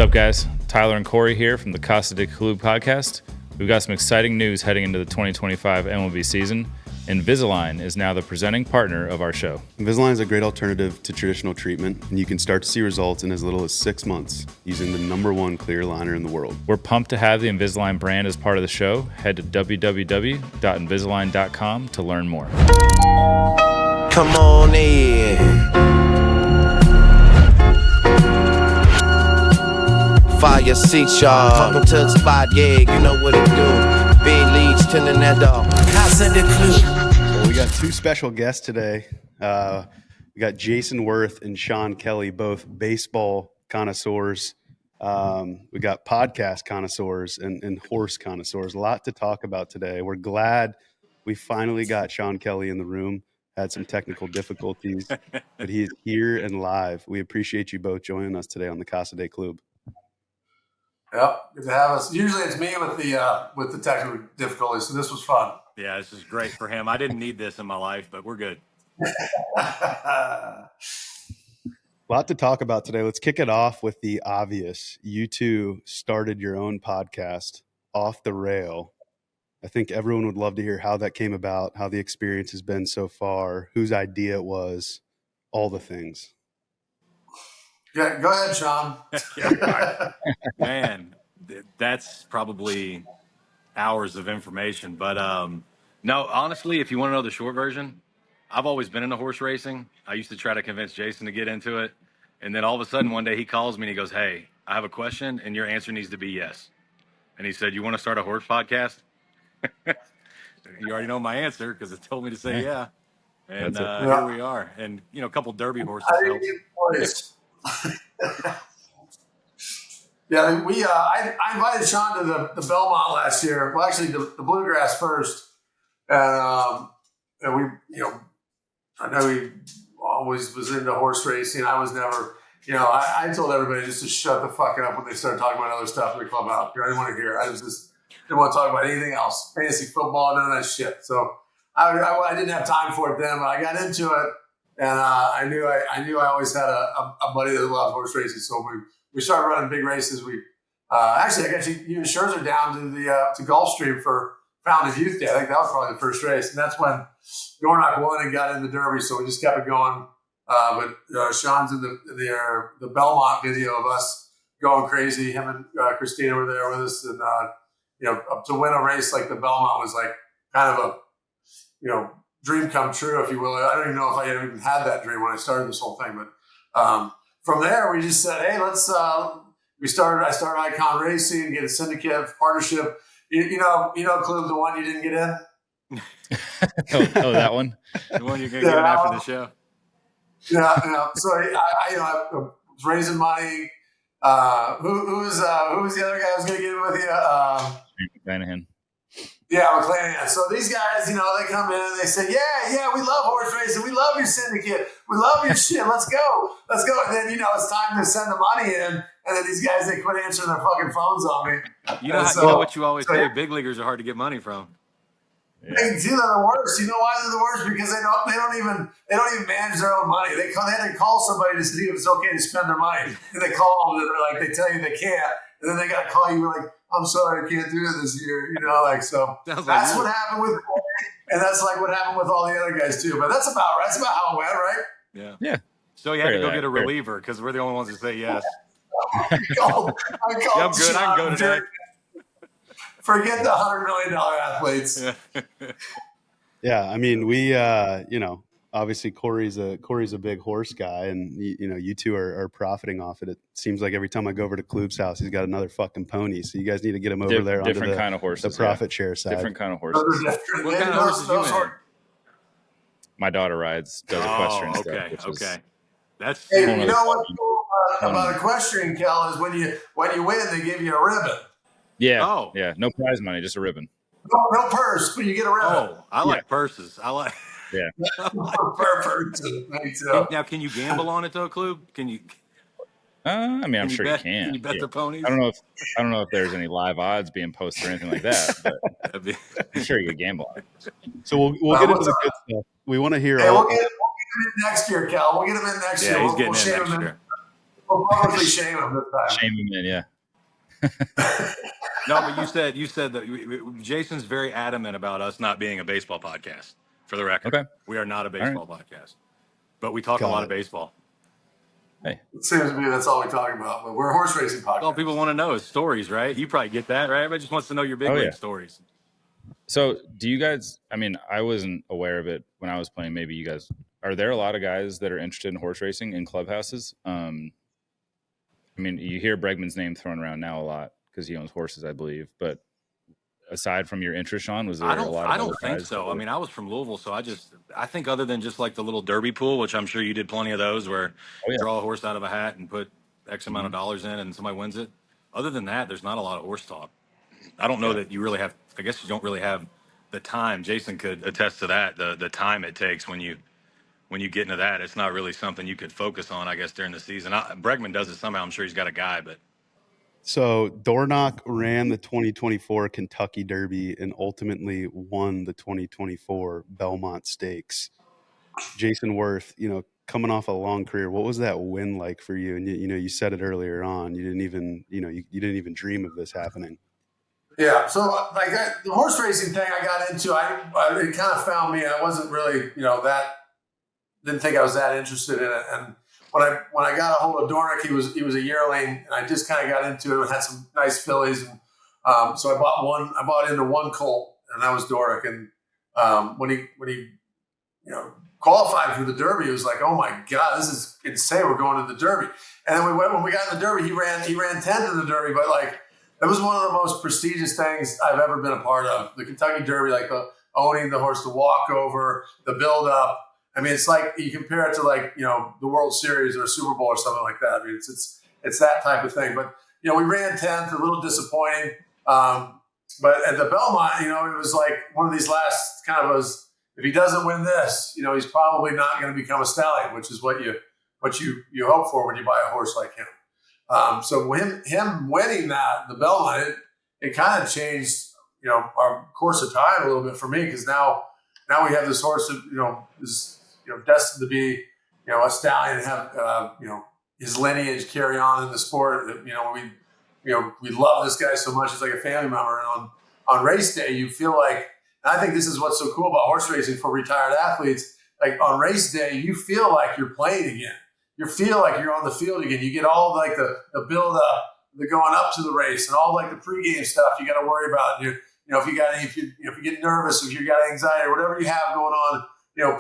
up, guys? Tyler and Corey here from the Casa De Klub Podcast. We've got some exciting news heading into the 2025 MLB season. Invisalign is now the presenting partner of our show. Invisalign is a great alternative to traditional treatment, and you can start to see results in as little as 6 months using the #1 clear aligner in the world. We're pumped to have the Invisalign brand as part of the show. Head to www.invisalign.com to learn more. Come on in. Fire seat, y'all. Welcome to the spot, yeah, you know what it do. Big leads, tending that dog. Casa De Klub. Well, we got two special guests today. We got Jayson Werth and Shawn Kelley, both baseball connoisseurs. We got podcast connoisseurs and horse connoisseurs. A lot to talk about today. We're glad we finally got Shawn Kelley in the room. Had some technical difficulties, but he's here and live. We appreciate you both joining us today on the Casa De Klub. Yep, good to have us. Usually it's me with the technical difficulties, so this was fun. Yeah, this is great for him. I didn't need this in my life, but we're good. A lot to talk about today. Let's kick it off with the obvious. You two started your own podcast, Off the Rail. I think everyone would love to hear how that came about, how the experience has been so far, whose idea it was, all the things. Yeah, go ahead, Shawn. Man, that's probably hours of information. But no, honestly, if you want to know the short version, I've always been into horse racing. I used to try to convince Jayson to get into it. And then all of a sudden one day he calls me and he goes, "Hey, I have a question and your answer needs to be yes." And he said, "You want to start a horse podcast?" You already know my answer because it told me to say yeah. And here we are. And, you know, a couple Derby horses. Yeah, I invited Shawn to the Belmont last year. Well, actually, the Bluegrass first, and we, you know, I know he always was into horse racing. I was never, you know, I told everybody just to shut the fuck up when they started talking about other stuff in the clubhouse. I didn't want to hear. I was just didn't want to talk about anything else, fantasy football, none of that shit. So I didn't have time for it then, but I got into it. And I knew I always had a buddy that loved horse racing, so we started running big races. We actually I got you and Scherzer down to the to Gulfstream for Founders Youth Day. I think that was probably the first race, and that's when Dornock won and got in the Derby. So we just kept it going. But Shawn's in the Belmont video of us going crazy. Him and Christina were there with us, and you know, to win a race like the Belmont was like kind of a, you know, dream come true, if you will. I don't even know if I even had that dream when I started this whole thing, but from there we just said, hey, let's. I started Icon Racing, get a syndicate partnership. You know, Klub, the one you didn't get in. oh, that one, the one you're gonna get in after the show. Yeah. So I was raising money. Who was the other guy who was gonna get in with you? McClanahan. Yeah, McClanahan. So these guys, you know, they come in and they say, yeah, we love horse racing. We love your syndicate. We love your shit. Let's go. And then, you know, it's time to send the money in. And then these guys, they quit answering their fucking phones on me. You know what you always say, big leaguers are hard to get money from. Yeah. They're the worst. You know why they're the worst? Because they don't even manage their own money. They had to call somebody to see if it's okay to spend their money. And they call them and they're like, they tell you they can't. And then they got to call you like, I'm sorry, I can't do it this year. You know, like, so that's what happened with, and that's like what happened with all the other guys too. But that's about how it went, right? Yeah. Yeah. So you had to go get a reliever because we're the only ones that say yes. I called I'm good. I can go today. Forget the $100 million athletes. Yeah, I mean, we, you know, obviously Corey's a big horse guy, and you know, you two are profiting off it. It seems like every time I go over to Klub's house, he's got another fucking pony. So you guys need to get him over there onto different kind of horses, the profit share side. Different kind of horses. What kind of horses you in? My daughter does equestrian stuff. Okay. That's you know what's cool about equestrian, Kel, is when you win, they give you a ribbon. Yeah. Oh. Yeah. No prize money, just a ribbon. No purse, but you get a ribbon. Oh, I like purses. I like. Yeah. Now, can you gamble on it though, Klub? Can you? I mean, I'm sure you can. Can you bet the ponies? I don't know if there's any live odds being posted or anything like that, but I'm sure you could gamble on it. So we'll get into the good stuff. We want to hear. We'll get him in next year, Cal. We'll get him in next year. He's getting in next year. We'll publicly shame him this time. Shame him in, yeah. No, but you said that Jason's very adamant about us not being a baseball podcast. For the record, Okay. We are not a baseball podcast, but we talk Got a lot it. of baseball. Hey, It seems to me that's all we talk about. But we're a horse racing podcast. All people want to know is stories, right? You probably get that, right? Everybody just wants to know your big league stories. so do you guys? I mean, I wasn't aware of it when I was playing. Maybe you guys are there a lot of guys that are interested in horse racing in clubhouses? I mean, you hear Bregman's name thrown around now a lot because he owns horses, I believe. But aside from your interest, Sean, was there a lot of I don't other think guys so. that I mean, I was from Louisville, so I think other than just like the little derby pool, which I'm sure you did plenty of those, where Oh, yeah. draw a horse out of a hat and put X amount of dollars in and somebody wins it. Other than that, there's not a lot of horse talk. I don't know that you really have. I guess you don't really have the time. Jason could attest to that. The time it takes when you get into that, it's not really something you could focus on, I guess, during the season. Bregman does it somehow. I'm sure he's got a guy, but So Dornoch ran the 2024 Kentucky Derby and ultimately won the 2024 Belmont Stakes. Jayson Werth, coming off a long career, what was that win like for you? And you said it earlier on. You didn't even, you didn't even dream of this happening. Yeah, so like the horse racing thing I got into, it kind of found me. I wasn't really, didn't think I was that interested in it. And when I got a hold of Dornick, he was a yearling, and I just kind of got into it and had some nice fillies. And so I bought into one colt, and that was Dornick. And when he qualified for the Derby, it was like, oh my God, this is insane. We're going to the Derby. And then when we got in the Derby, he ran 10th in the Derby, but like, that was one of the most prestigious things I've ever been a part of. The Kentucky Derby, like the owning the horse, the walkover, the build up. I mean, it's like you compare it to like, the World Series or Super Bowl or something like that. I mean, it's that type of thing. But, we ran 10th, a little disappointing. But at the Belmont, it was like one of these last kind of was, if he doesn't win this, he's probably not going to become a stallion, which is what you hope for when you buy a horse like him. So him winning that, the Belmont, it kind of changed, our course of time a little bit for me, because now we have this horse that, is, destined to be, a stallion and have, his lineage carry on in the sport. We love this guy so much. It's like a family member. And on race day, you feel like, and I think this is what's so cool about horse racing for retired athletes. Like on race day, you feel like you're playing again. You feel like you're on the field again. You get all like the build up, the going up to the race, and all like the pregame stuff you got to worry about. If you get nervous, if you got anxiety, or whatever you have going on,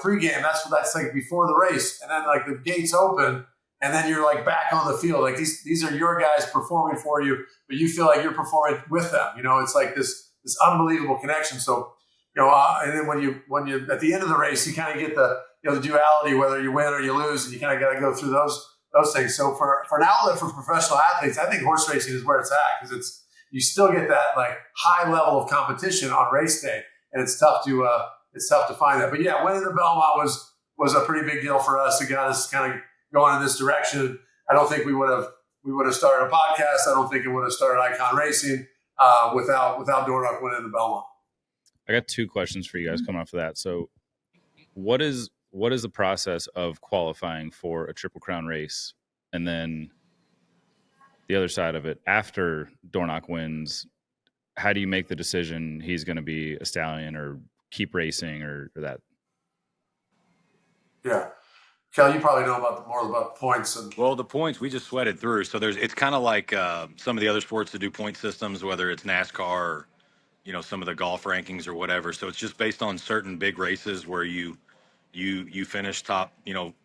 pregame. That's like before the race, and then like the gates open, and then you're like back on the field. Like these are your guys performing for you, but you feel like you're performing with them. It's like this unbelievable connection. So and then when you at the end of the race, you kind of get the the duality, whether you win or you lose, and you kind of got to go through those things. So for an outlet for professional athletes, I think horse racing is where it's at, because you still get that like high level of competition on race day, and it's tough to find that. But yeah, winning the Belmont was a pretty big deal for us. It got us kind of going in this direction. I don't think we would have started a podcast. I don't think it would have started Icon Racing without Dornoch winning the Belmont. I got two questions for you guys coming off of that. So what is the process of qualifying for a Triple Crown race? And then the other side of it, after Dornoch wins, how do you make the decision he's going to be a stallion or keep racing or that? Yeah. Kel, you probably know more about the points. Well, the points we just sweated through. So it's kind of like some of the other sports that do point systems, whether it's NASCAR or, some of the golf rankings or whatever. So it's just based on certain big races where you finish top,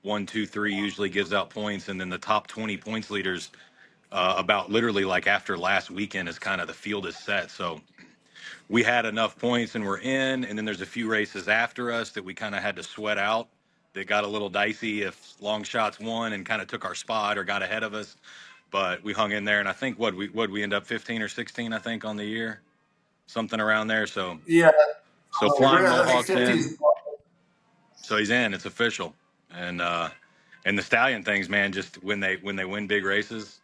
1, 2, 3 usually gives out points. And then the top 20 points leaders about literally like after last weekend is kind of the field is set. So we had enough points and we're in. And then there's a few races after us that we kind of had to sweat out. That got a little dicey if long shots won and kind of took our spot or got ahead of us. But we hung in there. And I think we end up 15 or 16, I think, on the year. Something around there. So yeah. So Flying Mohawk's in. So he's in. It's official. And the stallion things, man, just when they win big races,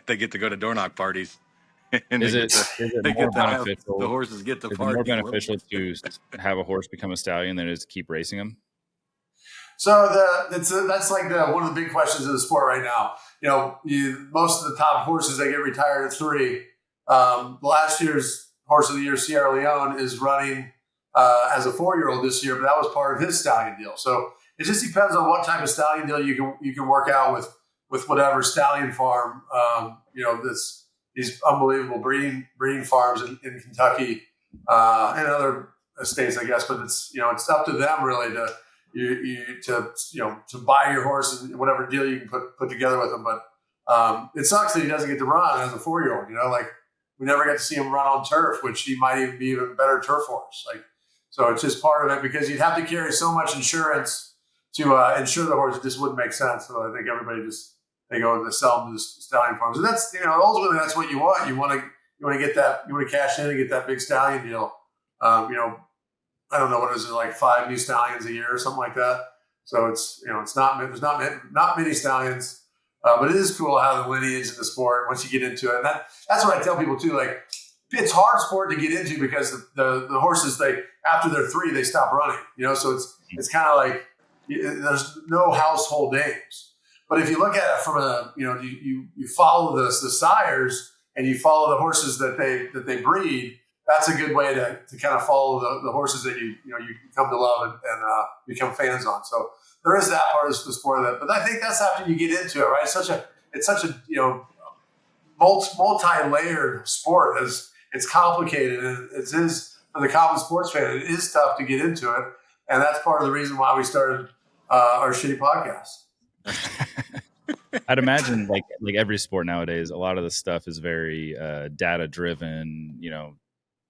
they get to go to Dornoch parties. And is it more beneficial? The horses get to party. Is it more beneficial to have a horse become a stallion than it is to keep racing him? So that's like one of the big questions of the sport right now. most of the top horses, they get retired at 3. Last year's Horse of the Year, Sierra Leone, is running as a 4-year-old this year, but that was part of his stallion deal. So it just depends on what type of stallion deal you can work out with whatever stallion farm. These unbelievable breeding farms in Kentucky and other states, I guess. But it's up to them really to buy your horse and whatever deal you can put together with them. But it sucks that he doesn't get to run as a 4-year-old. We never get to see him run on turf, which he might even be even better turf horse. So it's just part of it because you'd have to carry so much insurance to insure the horse. It just wouldn't make sense. So I think everybody they go and sell them to the stallion farms. And that's ultimately that's what you want. You want to get that. You want to cash in and get that big stallion deal. I don't know what is it, like 5 new stallions a year or something like that. So it's there's not many stallions. But it is cool how the lineage of the sport, once you get into it. And that's what I tell people too. Like, it's hard sport to get into because the horses, after they're 3, they stop running, so it's kind of like, there's no household names. But if you look at it from you follow the sires and you follow the horses that they breed, that's a good way to kind of follow the horses that you come to love and become fans on. So there is that part of the sport of it, but I think that's after you get into it, right? It's such a multi-layered sport. It's complicated, and it is for the common sports fan. It is tough to get into it, and that's part of the reason why we started our shitty podcast. I'd imagine like every sport nowadays, a lot of the stuff is very data driven.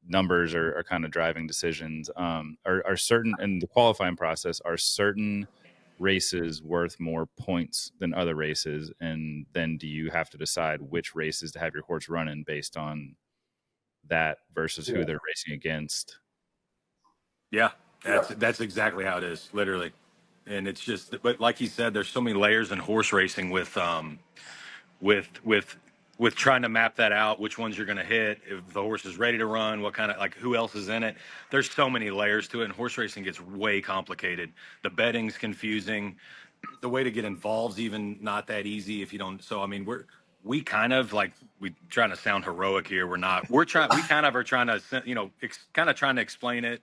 Numbers are kind of driving decisions. Are certain in the qualifying process, are certain races worth more points than other races, and then do you have to decide which races to have your horse running based on that versus who they're racing against? Yeah, that's exactly how it is, literally. And it's just, but like you said, there's so many layers in horse racing with trying to map that out, which ones you're going to hit, if the horse is ready to run, what kind of, like, who else is in it. There's so many layers to it, and horse racing gets way complicated. The betting's confusing. The way to get involved is even not that easy if you don't. So, I mean, we kind of like, we trying to sound heroic here. We kind of are trying to, kind of trying to explain it,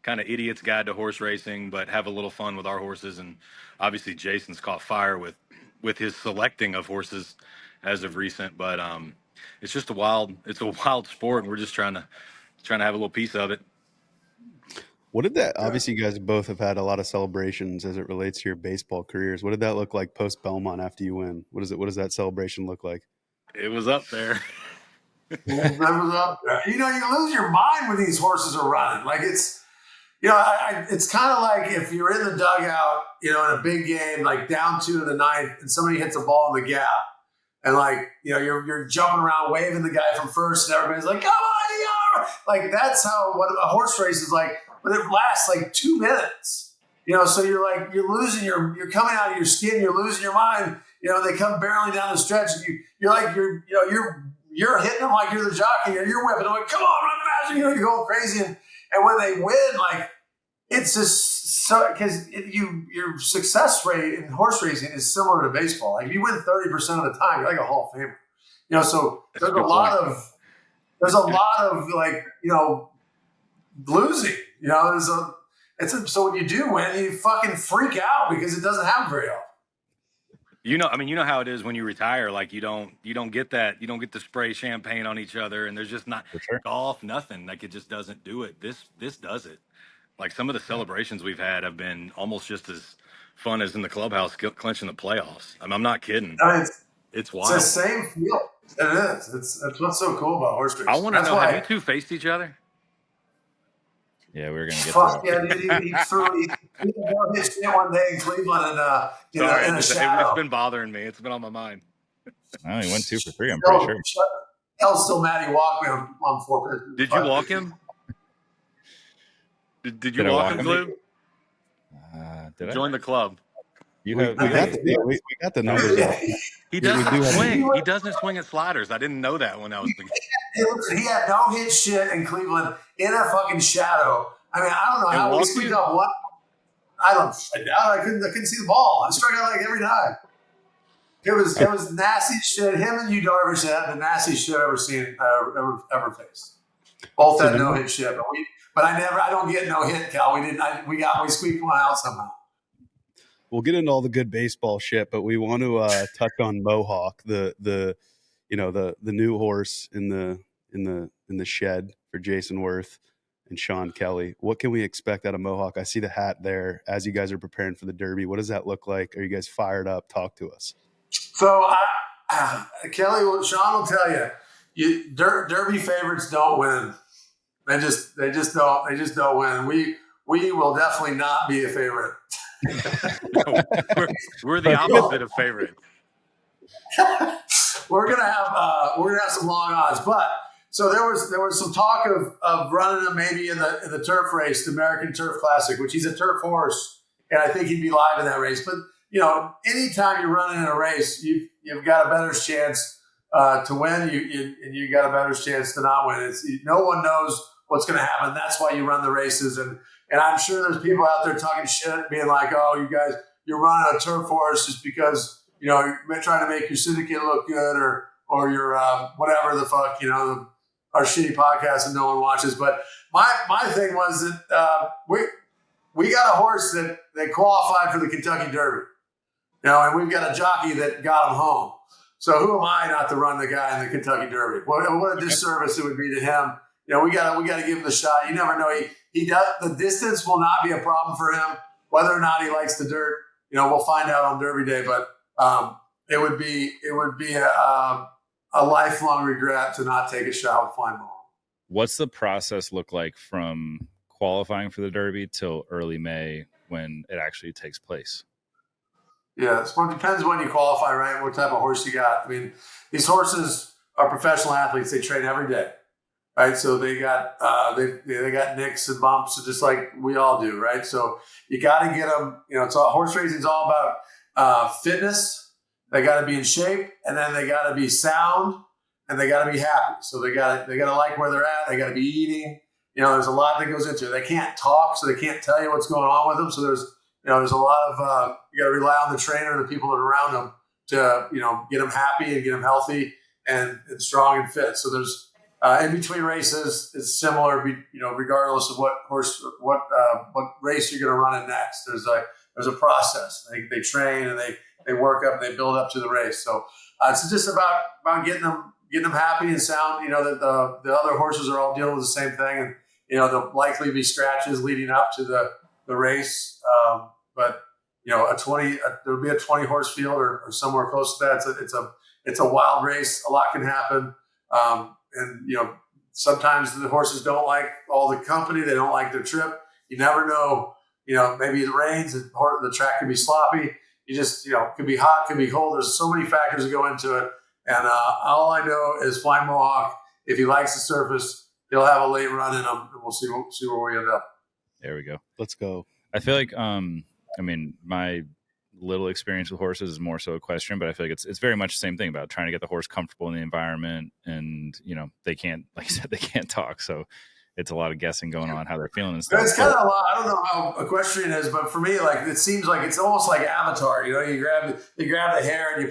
kind of idiot's guide to horse racing, but have a little fun with our horses. And obviously Jason's caught fire with his selecting of horses as of recent, but it's just a wild sport, and we're just trying to have a little piece of it. What did that, obviously you guys both have had a lot of celebrations as it relates to your baseball careers. What did that look like post Belmont after you win? What does that celebration look like? It was up there. It was up there. You lose your mind when these horses are running. Like, it's, it's kind of like if you're in the dugout, in a big game, like down 2 in the 9th, and somebody hits a ball in the gap. And you're jumping around, waving the guy from first, and everybody's like, "Come on, ER!" Like, that's how what a horse race is like. But it lasts like 2 minutes. So you're losing you're coming out of your skin. You're losing your mind. They come barreling down the stretch, and you're hitting them like you're the jockey, or you're whipping them like, "Come on, run faster!" You're going crazy. And when they win, like, it's just so, because your success rate in horse racing is similar to baseball. Like, if you win 30% of the time, you're like a Hall of Famer. So there's a lot of like, losing. So when you do win, you fucking freak out because it doesn't happen very often. You know how it is when you retire. Like, you don't get that. You don't get to spray champagne on each other, and there's just not golf, nothing. Like, it just doesn't do it. This does it. Like, some of the celebrations we've had have been almost just as fun as in the clubhouse clinching the playoffs. I'm not kidding. It's wild. It's the same feel. It is. It's what's so cool about horse racing. I want to know, have you two faced each other? Yeah, we were going to get to that. He threw his shit one day in Cleveland in a shadow. It's been bothering me. It's been on my mind. I only went 2 for 3, I'm pretty sure. Hell's still mad he walked me on 4 pitches. Did you walk him? Did you walk him, Blue? Did I? Join the club. We got the numbers up. He doesn't swing. He doesn't swing at sliders. I didn't know that when I was beginning. He had no hit shit in Cleveland in a fucking shadow. I mean, I don't know how we squeaked off one. I couldn't see the ball. I struck out like every time. It was nasty shit. Him and Yu Darvish had the nastiest shit I've ever seen, ever faced. Both had no hit shit, but I don't get no hit, Cal. We squeaked one out somehow. We'll get into all the good baseball shit, but we want to touch on Mohawk, the new horse in the shed for Jayson Werth and Shawn Kelley. What can we expect out of Mohawk? I see the hat there as you guys are preparing for the Derby. What does that look like? Are you guys fired up? Talk to us. So Shawn will tell you, Derby favorites don't win. They just don't win. We will definitely not be a favorite. we're the opposite of favorite. We're gonna have some long odds, but so there was some talk of running him maybe in the turf race, the American Turf Classic, which he's a turf horse, and I think he'd be live in that race. But anytime you're running in a race, you've got a better chance to win, and you got a better chance to not win. No one knows what's going to happen. That's why you run the races, and I'm sure there's people out there talking shit, being like, "Oh, you guys, you're running a turf horse just because you're trying to make your syndicate look good, or your whatever the fuck, our shitty podcast that no one watches." But my thing was that we got a horse that qualified for the Kentucky Derby, and we've got a jockey that got him home. So who am I not to run the guy in the Kentucky Derby? What a disservice it would be to him. We got to give him the shot. You never know. He does. The distance will not be a problem for him. Whether or not he likes the dirt, we'll find out on Derby Day. But it would be a lifelong regret to not take a shot with Flying Mohawk. What's the process look like from qualifying for the Derby till early May when it actually takes place? Yeah, it depends when you qualify, right? What type of horse you got. I mean, these horses are professional athletes. They train every day, right? So they got they got nicks and bumps, just like we all do, right? So you got to get them. It's all horse racing is all about fitness. They got to be in shape, and then they got to be sound, and they got to be happy. So they got to like where they're at. They got to be eating. There's a lot that goes into it. They can't talk, so they can't tell you what's going on with them. So there's a lot of you got to rely on the trainer and the people that are around them to get them happy and get them healthy and strong and fit. So there's in between races, it's similar, regardless of what race you're going to run in next. There's a process. They train and they work up and they build up to the race. So it's just about getting them happy and sound. That the other horses are all dealing with the same thing, and there'll likely be scratches leading up to the race. But there'll be a 20 horse field or somewhere close to that. It's a wild race. A lot can happen. And sometimes the horses don't like all the company. They don't like their trip. You never know. Maybe it rains. The track can be sloppy. You just, could be hot, could be cold. There's so many factors that go into it. And all I know is Flying Mohawk, if he likes the surface, he'll have a late run in him, and we'll see where we end up. There we go. Let's go. I feel like, my little experience with horses is more so equestrian, but I feel like it's very much the same thing about trying to get the horse comfortable in the environment. And, they can't, like I said, they can't talk. So it's a lot of guessing going on how they're feeling and stuff. It's kind of a lot. I don't know how equestrian is, but for me, it seems like it's almost like Avatar. You grab the hair and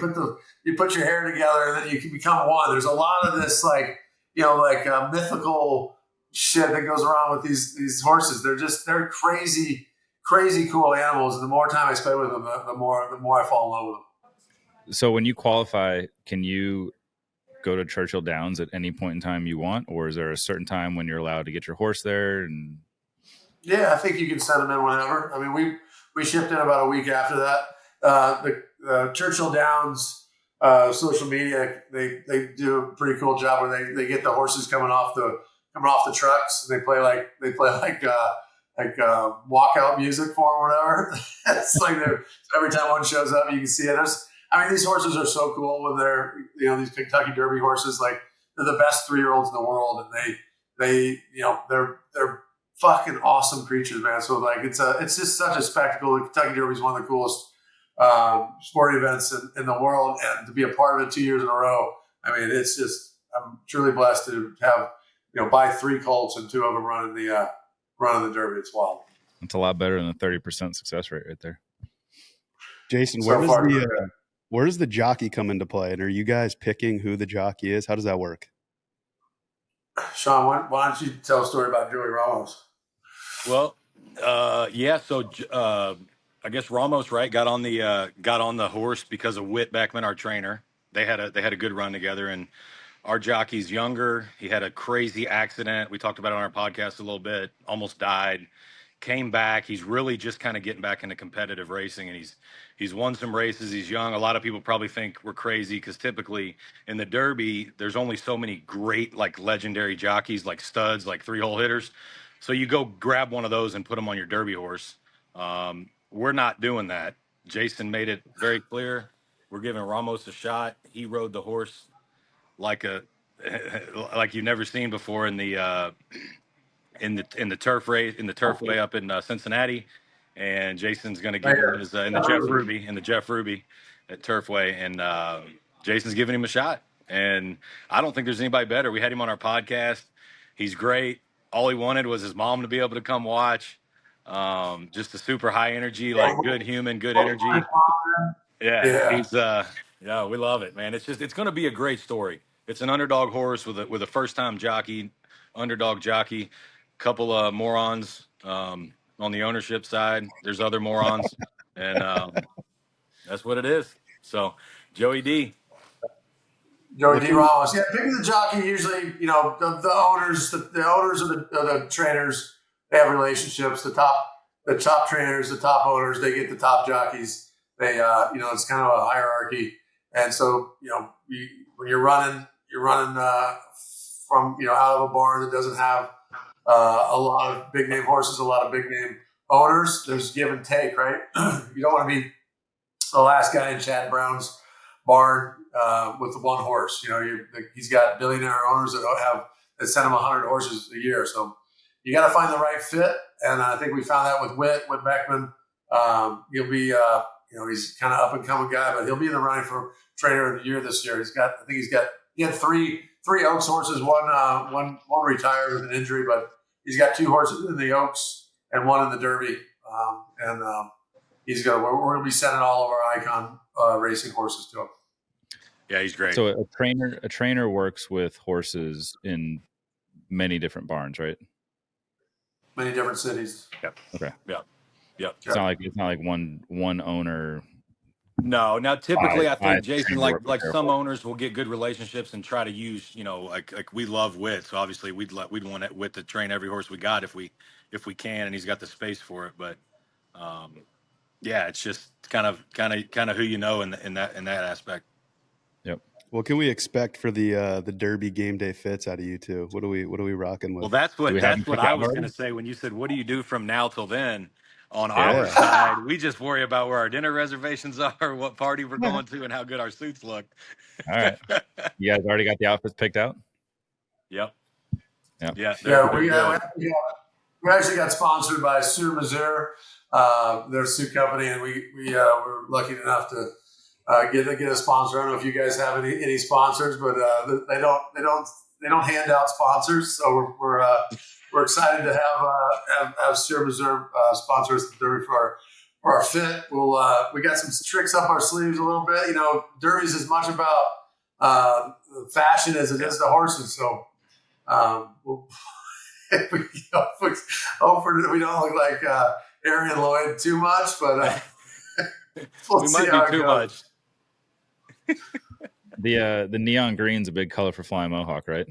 you put your hair together, and then you can become one. There's a lot of this mythical shit that goes around with these horses. They're crazy cool animals. And the more time I spend with them, the more I fall in love with them. So when you qualify, can you go to Churchill Downs at any point in time you want, or is there a certain time when you're allowed to get your horse there? And yeah, I think you can send them in whenever. I mean, we shipped in about a week after that. The Churchill Downs social media, they do a pretty cool job where they get the horses coming off the trucks, and they play like walkout music for them or whatever. It's like every time one shows up, you can see it. These horses are so cool when they're, these Kentucky Derby horses, they're the best 3-year-olds in the world, and they're fucking awesome creatures, man. So it's just such a spectacle. The Kentucky Derby is one of the coolest sport events in the world, and to be a part of it 2 years in a row. It's just, I'm truly blessed to have, buy 3 colts and 2 of them running the Derby. It's wild. It's a lot better than the 30% success rate right there. Jason, where does the jockey come into play? And are you guys picking who the jockey is? How does that work? Shawn, why don't you tell a story about Joey Ramos? Well, yeah. So I guess Ramos, right, got on the horse because of Whit Beckman, our trainer. They had a good run together, and our jockey's younger. He had a crazy accident. We talked about it on our podcast a little bit. Almost died. Came back. He's really just kind of getting back into competitive racing, and he's won some races. He's young. A lot of people probably think we're crazy because typically in the Derby, there's only so many great, like, legendary jockeys, like studs, like 3-hole hitters. So you go grab one of those and put them on your Derby horse. We're not doing that. Jayson made it very clear. We're giving Ramos a shot. He rode the horse like you've never seen before in the turf race, in the turfway up in Cincinnati, and Jayson's going to give him his in the Jeff Ruby at Turfway, and Jayson's giving him a shot. And I don't think there's anybody better. We had him on our podcast. He's great. All he wanted was his mom to be able to come watch. Just a super high energy, like good human, good energy. Yeah, he's yeah, we love it, man. It's going to be a great story. It's an underdog horse with a first time jockey, underdog jockey, couple of morons on the ownership side. There's other morons, and that's what it is. So, Joey D. Ramos. Yeah, picking the jockey usually, the owners, the owners of the trainers, they have relationships. The top trainers, the top owners, they get the top jockeys. They, it's kind of a hierarchy, and so when you're running from out of a barn that doesn't have a lot of big name horses, a lot of big name owners. There's give and take, right? You don't want to be the last guy in Chad Brown's barn with the one horse. He's got billionaire owners that send him 100 horses a year. So you got to find the right fit, and I think we found that with Whit Beckman. He'll be he's kind of up and coming guy, but he'll be in the running for trainer of the year this year. He had three Oaks horses. One retired with an injury, but he's got 2 horses in the Oaks and 1 in the Derby. We're gonna be sending all of our Icon racing horses to him. Yeah, he's great. So a trainer works with horses in many different barns, right? Many different cities. Yep. Okay. Yep. It's not like one owner. No. Now, typically, I think Jayson, like some owners will get good relationships and try to use, like we love Whit, so obviously we'd want Whit to train every horse we got if we can, and he's got the space for it. But yeah, it's just kind of who in that aspect. Yep. What can we expect for the Derby game day fits out of you two? What are we rocking with? Well, that's what I was going to say when you said, "What do you do from now till then?" On our side, we just worry about where our dinner reservations are, what party we're going to, and how good our suits look. All right. You guys already got the outfits picked out? Yep. Yeah. We actually got sponsored by Sur Mesure, their suit company, and we were lucky enough to get a sponsor. I don't know if you guys have any sponsors, but they don't hand out sponsors, so we're excited to have Sur Mesure sponsor us the Derby for our fit. We got some tricks up our sleeves a little bit. Derby's as much about fashion as it is the horses. So hopefully we don't look like Arian Lloyd too much, but we might be too much. The neon green's a big color for Flying Mohawk, right?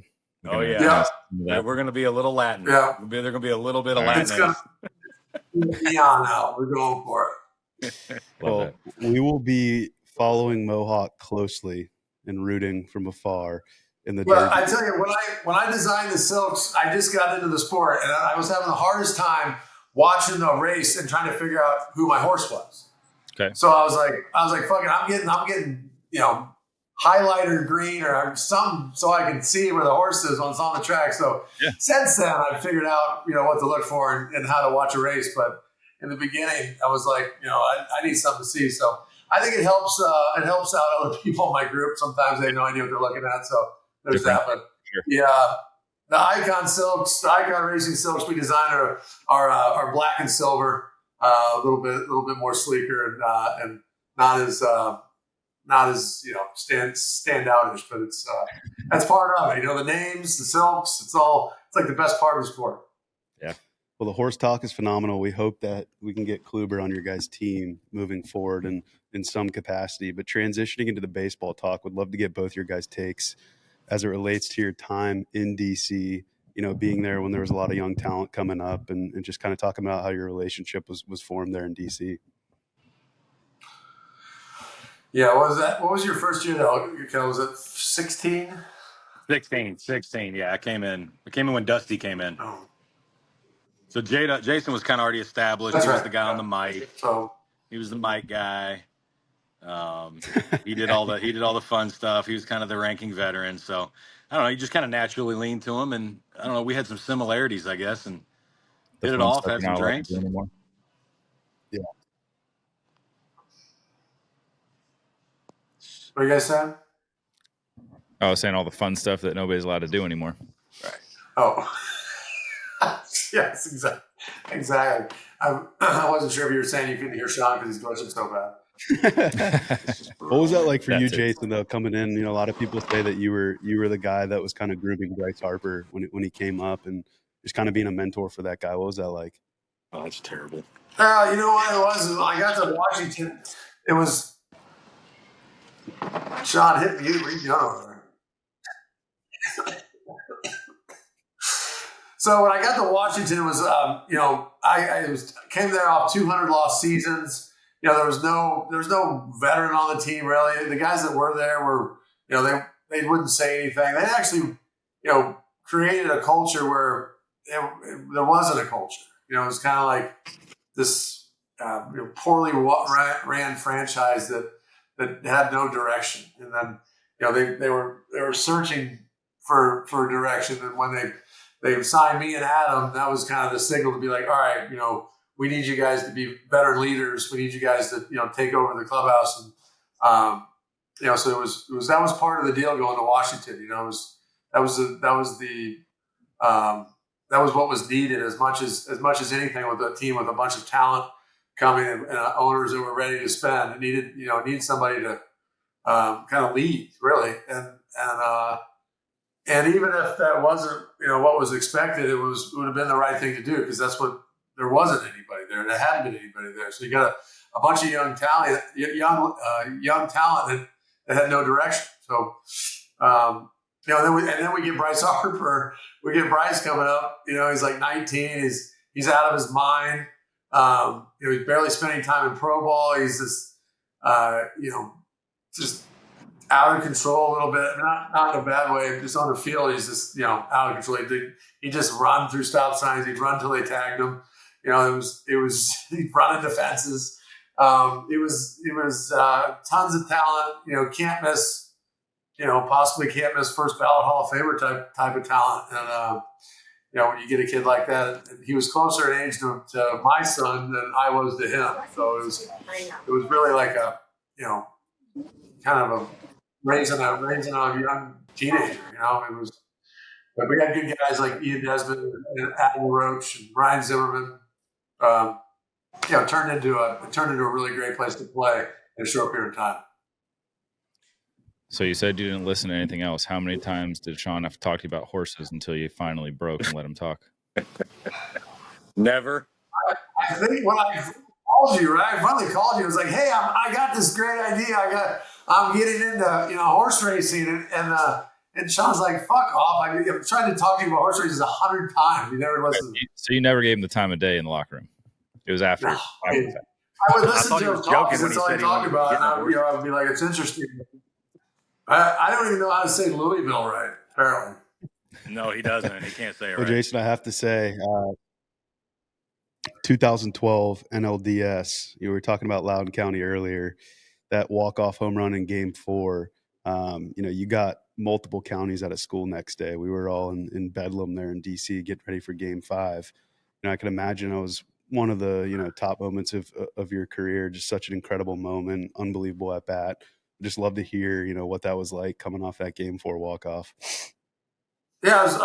Yeah, we're going to be a little Latin. Yeah. They're going to be a little bit of Latin. It's going to be neon now. We're going for it. Well, we will be following Mohawk closely and rooting from afar in the Derby. I tell you, when I designed the silks, I just got into the sport, and I was having the hardest time watching the race and trying to figure out who my horse was. Okay. So I was like, fuck it, I'm getting highlighter green or something so I can see where the horse is when it's on the track. So since then, I figured out, what to look for and how to watch a race. But in the beginning, I was like, I need something to see. So I think it helps out other people in my group. Sometimes they have no idea what they're looking at. So there's that. But the Icon silks, the Icon Racing silks we designed are black and silver, a little bit more sleeker and not as not as stand outish, but it's that's part of it. The names, the silks, it's like the best part of the sport. Yeah. Well, the horse talk is phenomenal. We hope that we can get Kluber on your guys' team moving forward and in some capacity. But transitioning into the baseball talk, would love to get both your guys' takes as it relates to your time in DC, being there when there was a lot of young talent coming up and just kind of talking about how your relationship was formed there in DC. Yeah, what was that? What was your first year though? Was it 16? 16. Yeah, I came in when Dusty came in. Oh. So Jayson was kind of already established. That's he was right. the guy on the mic. So he was the mic guy. He did all the fun stuff. He was kind of the ranking veteran. So I don't know. You just kind of naturally leaned to him, and I don't know. We had some similarities, I guess, and hit it off. Had some drinks. Yeah. what are you guys saying? I was saying all the fun stuff that nobody's allowed to do anymore. Right. Oh. Yes, exactly. I wasn't sure if you were saying you couldn't hear Shawn because he's glitching so bad. What was that like for you, Jayson, though, coming in? A lot of people say that you were the guy that was kind of grooming Bryce Harper when he came up and just kind of being a mentor for that guy. What was that like? Oh, that's terrible. You know what it was? When I got to Washington, it was Shawn hit me. You over there. So when I got to Washington, it was I came there off 200 lost seasons. There was no veteran on the team really. The guys that were there were they wouldn't say anything. They actually created a culture where there wasn't a culture. It was kind of like this poorly ran franchise that had no direction. And then they were searching for direction. And when they signed me and Adam, that was kind of the signal to be like, all right, we need you guys to be better leaders. We need you guys to take over the clubhouse. And so that was part of the deal going to Washington. That was what was needed as much as anything with a team with a bunch of talent coming and owners that were ready to spend. It needed somebody to kind of lead really. And even if that wasn't, what was expected, it would have been the right thing to do because that's what there wasn't anybody there. There hadn't been anybody there. So you got a bunch of young talent that had no direction. So, then we get Bryce Harper. We get Bryce coming up. He's like 19. He's out of his mind. He's barely spending time in pro ball. He's just, just out of control a little bit, not in a bad way. Just on the field, he's just out of control. He just run through stop signs. He'd run till they tagged him. It was he'd run into fences. It was tons of talent. Can't miss. Possibly can't miss first ballot Hall of Famer type of talent. And when you get a kid like that, he was closer in age to my son than I was to him. So it was really like a kind of a raising a young teenager, It was, but we had good guys like Ian Desmond and Adam Roach and Brian Zimmerman. Turned into a really great place to play in a short period of time. So you said you didn't listen to anything else. How many times did Shawn have to talk to you about horses until you finally broke and let him talk? Never. I think when I called you, right? I finally called you. I was like, "Hey, I got this great idea. I'm getting into horse racing," and Shawn's like, "Fuck off! I've tried to talk to you about horse races 100 times. You never listened." So you never gave him the time of day in the locker room. It was after. No, I would listen to him talk. That's all I talked about. And I would be like, "It's interesting." I don't even know how to say Louisville right. Apparently, no, he doesn't. He can't say it right. Well, Jayson, I have to say, 2012 NLDS. You were talking about Loudoun County earlier. That walk-off home run in Game 4. You got multiple counties out of school next day. We were all in Bedlam there in DC, getting ready for Game 5. I can imagine it was one of the top moments of your career. Just such an incredible moment, unbelievable at bat. Just love to hear what that was like coming off that Game 4 walk-off. Yeah, it was,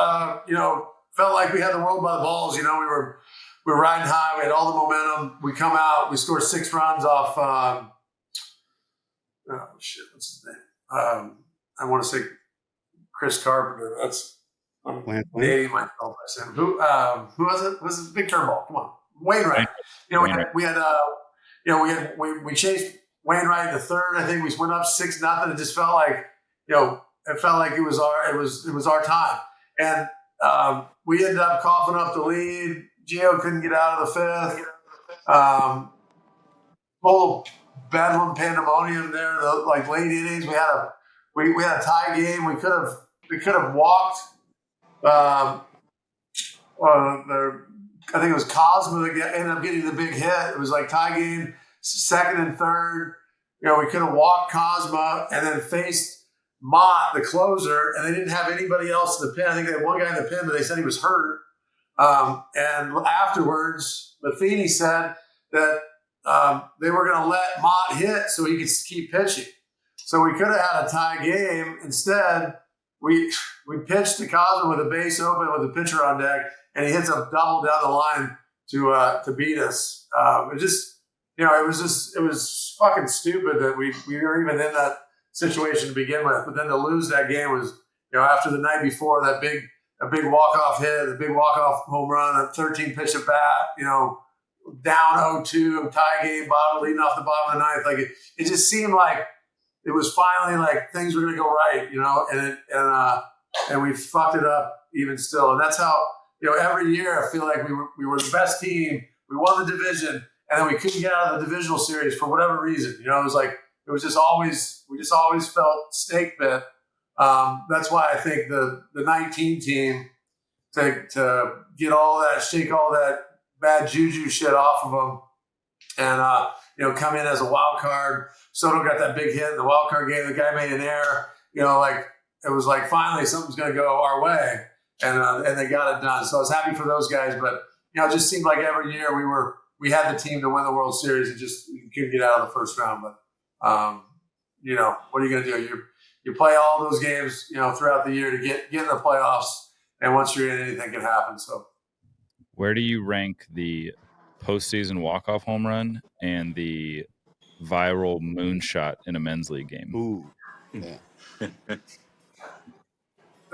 felt like we had the world by the balls. We were riding high. We had all the momentum. We come out. We scored 6 runs off. shit, what's his name? I want to say Chris Carpenter. That's I'm dating myself by saying who was it? Was it Big Turnbull? Come on, Wainwright. We chased Wainwright in the third. I think we went up 6-0. It just felt like it felt like it was our time, and we ended up coughing up the lead. Gio couldn't get out of the fifth. Full bedlam pandemonium there. Like late innings, we had a tie game. We could have walked. I think it was Cosmo that ended up getting the big hit. It was like tie game, second and third. We could have walked Cosmo and then faced Mott, the closer, and they didn't have anybody else in the pin. I think they had one guy in the pin, but they said he was hurt. And afterwards, Matheny said that they were going to let Mott hit so he could keep pitching. So we could have had a tie game. Instead, we pitched to Cosmo with a base open with a pitcher on deck, and he hits a double down the line to beat us. It was fucking stupid that we were even in that situation to begin with. But then to lose that game was, after the night before, a big walk-off hit, a big walk-off home run, a 13 pitch at bat, down 0-2, tie game, leading off the bottom of the ninth. Like it just seemed like it was finally like things were going to go right, and we fucked it up even still. And that's how, every year I feel like we were the best team. We won the division, and then we couldn't get out of the divisional series for whatever reason. We just always felt snake bit. That's why I think the 19 team to get shake all that bad juju shit off of them, and come in as a wild card. Soto got that big hit in the wild card game. The guy made an error. It was like finally something's going to go our way, and they got it done. So I was happy for those guys, but it just seemed like every year we had the team to win the World Series. It just we couldn't get out of the first round. But what are you going to do? You play all those games throughout the year to get in the playoffs, and once you're in, anything can happen. So. Where do you rank the postseason walk-off home run and the viral moonshot in a men's league game? Ooh, yeah. I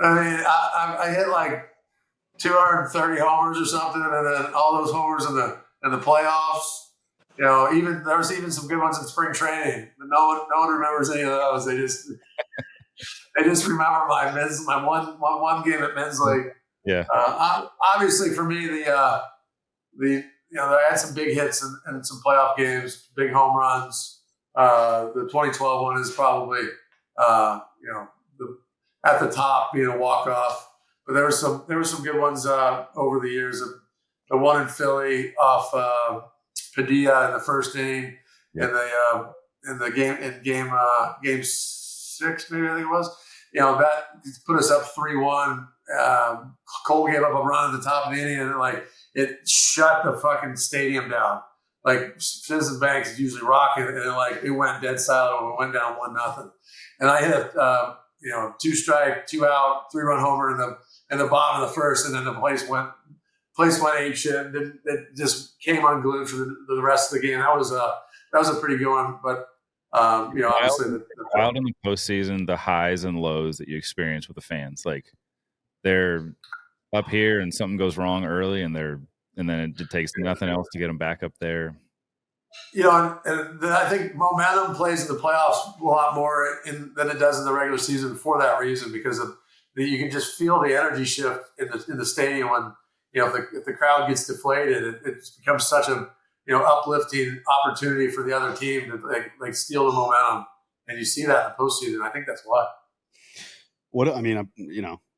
mean, I hit like 230 homers or something, and then all those homers in the playoffs. Even there was even some good ones in spring training, but no one remembers any of those. They just remember my one game at men's league. Yeah. Obviously, for me, I had some big hits and some playoff games, big home runs. The 2012 one is probably, at the top, being a walk off. But there were some good ones over the years. The one in Philly off Padilla in the first inning, in game 6, maybe I think it was. That put us up 3-1. Cole gave up a run at the top of the inning, and it shut the fucking stadium down. Like Citizen Banks is usually rocking, and it went dead silent when we went down 1-0. And I hit a 2 strike, 2 out, 3-run homer in the bottom of the first, and then the place went ape shit. It just came unglued for the rest of the game. That was a pretty good one, but. Obviously, out in the postseason, the highs and lows that you experience with the fans, like they're up here and something goes wrong early, and then it takes nothing else to get them back up there. And I think momentum plays in the playoffs a lot more than it does in the regular season for that reason, because you can just feel the energy shift in the stadium when if the crowd gets deflated, it becomes such a uplifting opportunity for the other team to steal the momentum, and you see that in the postseason. I think that's why.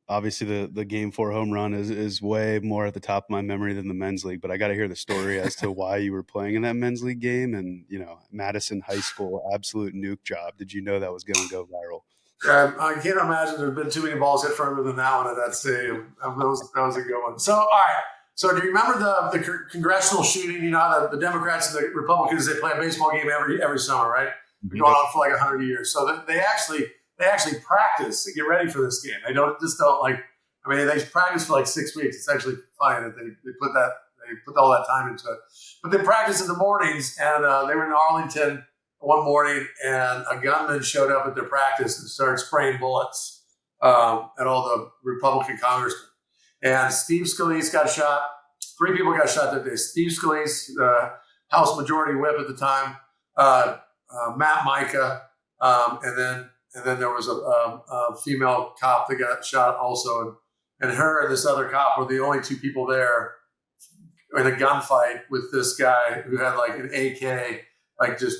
Obviously the game 4 home run is way more at the top of my memory than the men's league, but I got to hear the story as to why you were playing in that men's league game. And Madison High School, absolute nuke job. Did you know that was going to go viral? I can't imagine there's been too many balls hit further than that one at that stadium. That was a good one. So, all right. So do you remember the congressional shooting? The Democrats and the Republicans, they play a baseball game every summer, right? Been going on for like 100 years. So they actually practice to get ready for this game. They practice for like 6 weeks. It's actually funny that they put all that time into it. But they practice in the mornings, and they were in Arlington one morning, and a gunman showed up at their practice and started spraying bullets at all the Republican congressmen. And Steve Scalise got shot. 3 people got shot that day. Steve Scalise, the House Majority Whip at the time, Matt Micah, and then there was a female cop that got shot also, and her and this other cop were the only 2 people there in a gunfight with this guy who had like an AK, like just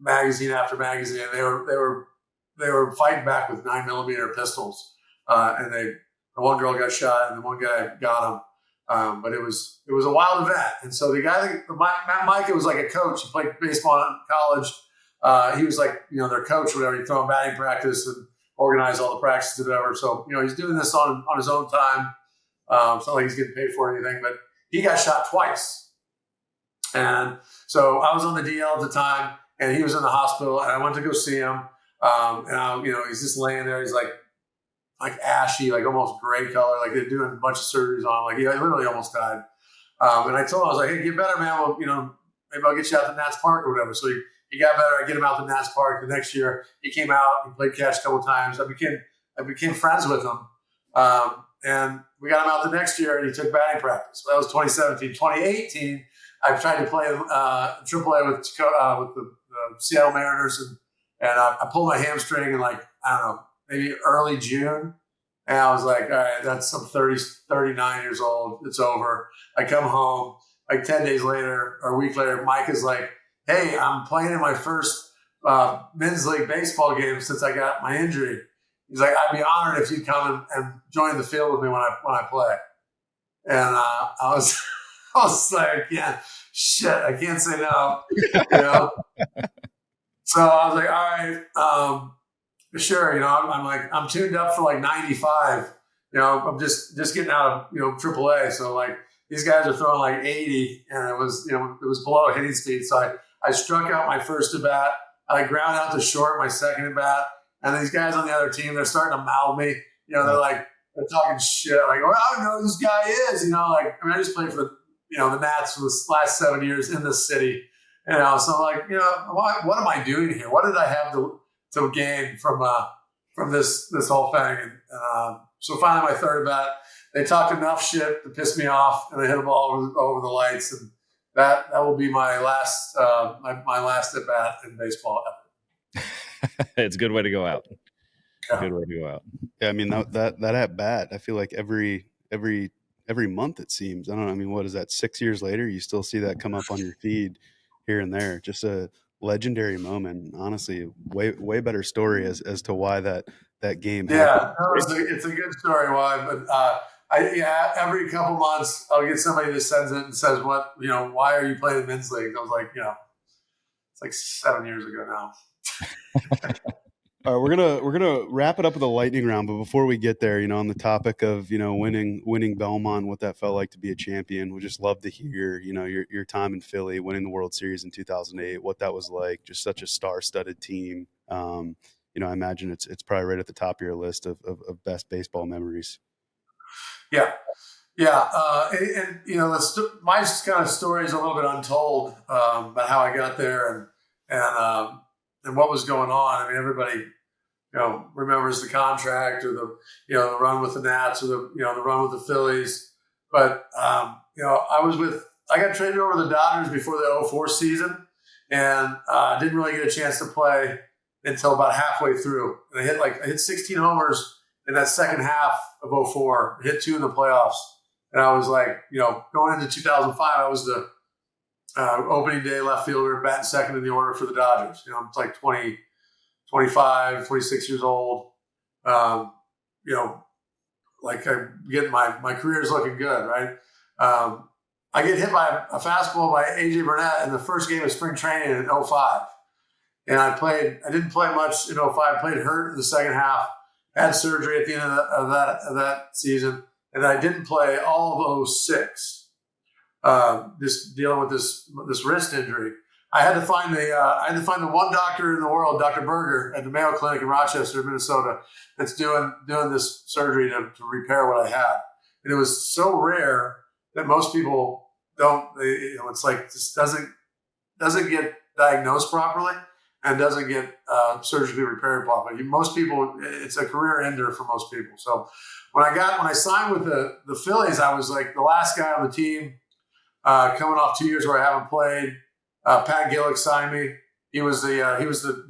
magazine after magazine. They were fighting back with 9mm pistols, and the one girl got shot and the one guy got him. But it was a wild event. And so the guy, Matt Micah, was like a coach. He played baseball in college. He was like, their coach, whatever. He'd throw in batting practice and organize all the practices or whatever. So, he's doing this on his own time. It's not like he's getting paid for anything, but he got shot twice. And so I was on the DL at the time, and he was in the hospital, and I went to go see him. He's just laying there. He's like ashy, like almost gray color, like they're doing a bunch of surgeries on him. Like he literally almost died. And I told him, I was like, hey, get better, man. Well, maybe I'll get you out to Nats Park or whatever. So he got better. I get him out to Nats Park. The next year he came out, he played catch a couple times. I became friends with him. And we got him out the next year, and he took batting practice. So that was 2017. 2018, I tried to play AAA with the Seattle Mariners, and I pulled my hamstring in like, I don't know, maybe early June. And I was like, all right, that's some 39 years old. It's over. I come home like 10 days later or a week later. Mike is like, hey, I'm playing in my first men's league baseball game since I got my injury. He's like, I'd be honored if you'd come and join the field with me when I play. And I was like, yeah, shit, I can't say no. So I was like, all right, sure. I'm tuned up for like 95. I'm just getting out of AAA. So like these guys are throwing like 80, and it was below hitting speed. So I struck out my first at bat. I ground out to short my second at bat. And these guys on the other team, they're starting to mouth me. They're talking shit. Like, well, I don't know who this guy is. I just played for the Nats for the last 7 years in this city. So I'm like, what am I doing here? What did I have to gain from this whole thing? And so finally, my third at bat, they talked enough shit to piss me off, and I hit a ball over the lights, and that will be my last my last at bat in baseball ever. It's a good way to go out. Yeah. Good way to go out. Yeah, I mean that at bat, I feel like every month it seems. I don't know. I mean, what is that? 6 years later, you still see that come up on your feed here and there. Just a legendary moment. Honestly, way better story as to why that game happened. Yeah, it's a good story why, but every couple months I'll get somebody that sends it and says, "What why are you playing men's league?" I was like, it's like 7 years ago now. All right, we're gonna wrap it up with a lightning round, but before we get there, on the topic of winning Belmont, what that felt like to be a champion, we'd just love to hear your time in Philly, winning the World Series in 2008, what that was like. Just such a star-studded team. I imagine it's probably right at the top of your list of best baseball memories. Yeah. And my kind of story is a little bit untold about how I got there and what was going on. I mean, everybody, remembers the contract or the run with the Nats or the run with the Phillies. But, I got traded over to the Dodgers before the 2004 season, and didn't really get a chance to play until about halfway through. And I hit 16 homers in that second half of 2004, hit 2 in the playoffs. And I was like, going into 2005, I was the opening day left fielder, batting second in the order for the Dodgers. I'm like 25, 26 years old. Like I'm getting my career's looking good, right? I get hit by a fastball by AJ Burnett in the first game of spring training in 2005. And I didn't play much in 2005, played hurt in the second half, had surgery at the end of that season. And I didn't play all of 2006. Just dealing with this wrist injury. I had to find the one doctor in the world, Dr. Berger, at the Mayo Clinic in Rochester, Minnesota, that's doing this surgery to repair what I had. And it was so rare that most people don't. It's like this doesn't get diagnosed properly. and doesn't get surgically repaired properly. Most people, it's a career ender for most people. So when I signed with the Phillies, I was like the last guy on the team, coming off 2 years where I haven't played. Pat Gillick signed me. He was the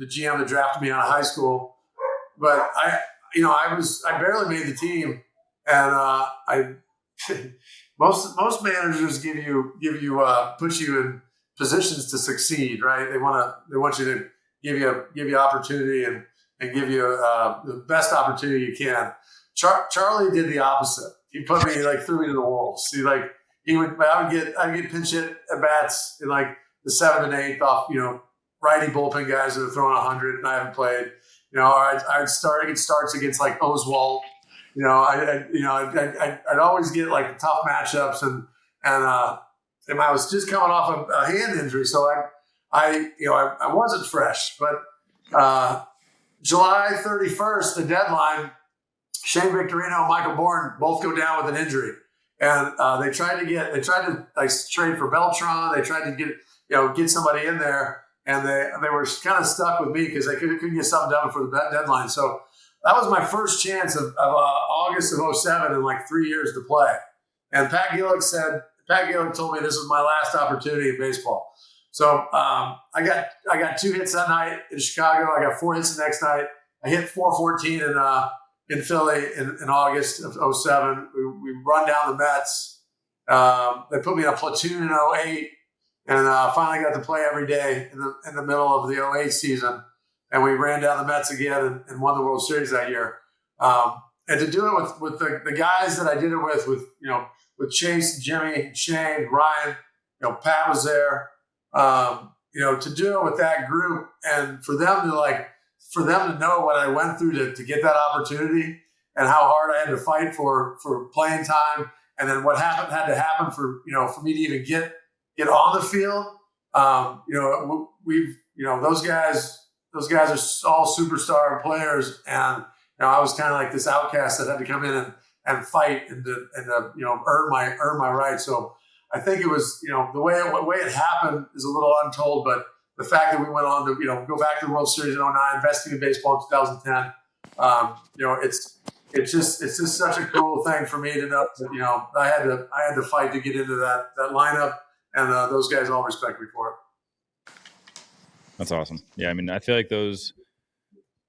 GM that drafted me out of high school. But I barely made the team, and most managers put you in positions to succeed, right? They want you to give you opportunity and give you the best opportunity you can. Charlie did the opposite. He put me threw me to the wolves. I'd get pinch hit at bats in the 7th and 8th off righty bullpen guys that are throwing 100 and I haven't played. I'd get starts against Oswalt. I'd always get tough matchups and I was just coming off a hand injury, so I wasn't fresh. But July 31st, the deadline, Shane Victorino and Michael Bourne both go down with an injury, and they tried to trade for Beltran. They tried to get somebody in there. And they were kind of stuck with me because they couldn't get something done before the deadline. So that was my first chance of August of 07 in 3 years to play. And Pat Gillick told me this was my last opportunity in baseball. So I got 2 hits that night in Chicago. I got 4 hits the next night. I hit 414 in Philly in August of 07. We run down the Mets. They put me in a platoon in 08. And finally got to play every day in the middle of the 08 season. And we ran down the Mets again and won the World Series that year. And to do it with the guys that I did it with Chase, Jimmy, Shane, Ryan, Pat was there. To do it with that group and for them to know what I went through to get that opportunity and how hard I had to fight for playing time. And then what had to happen for me to even get on the field. Those guys are all superstar players, and I was kind of like this outcast that had to come in and fight and earn my right. So I think it was the way it happened is a little untold, but the fact that we went on to go back to the World Series in 09, investing in baseball in 2010, it's just such a cool thing for me to know that I had to fight to get into that lineup. And those guys all respect me for it. That's awesome. Yeah, I mean, I feel like those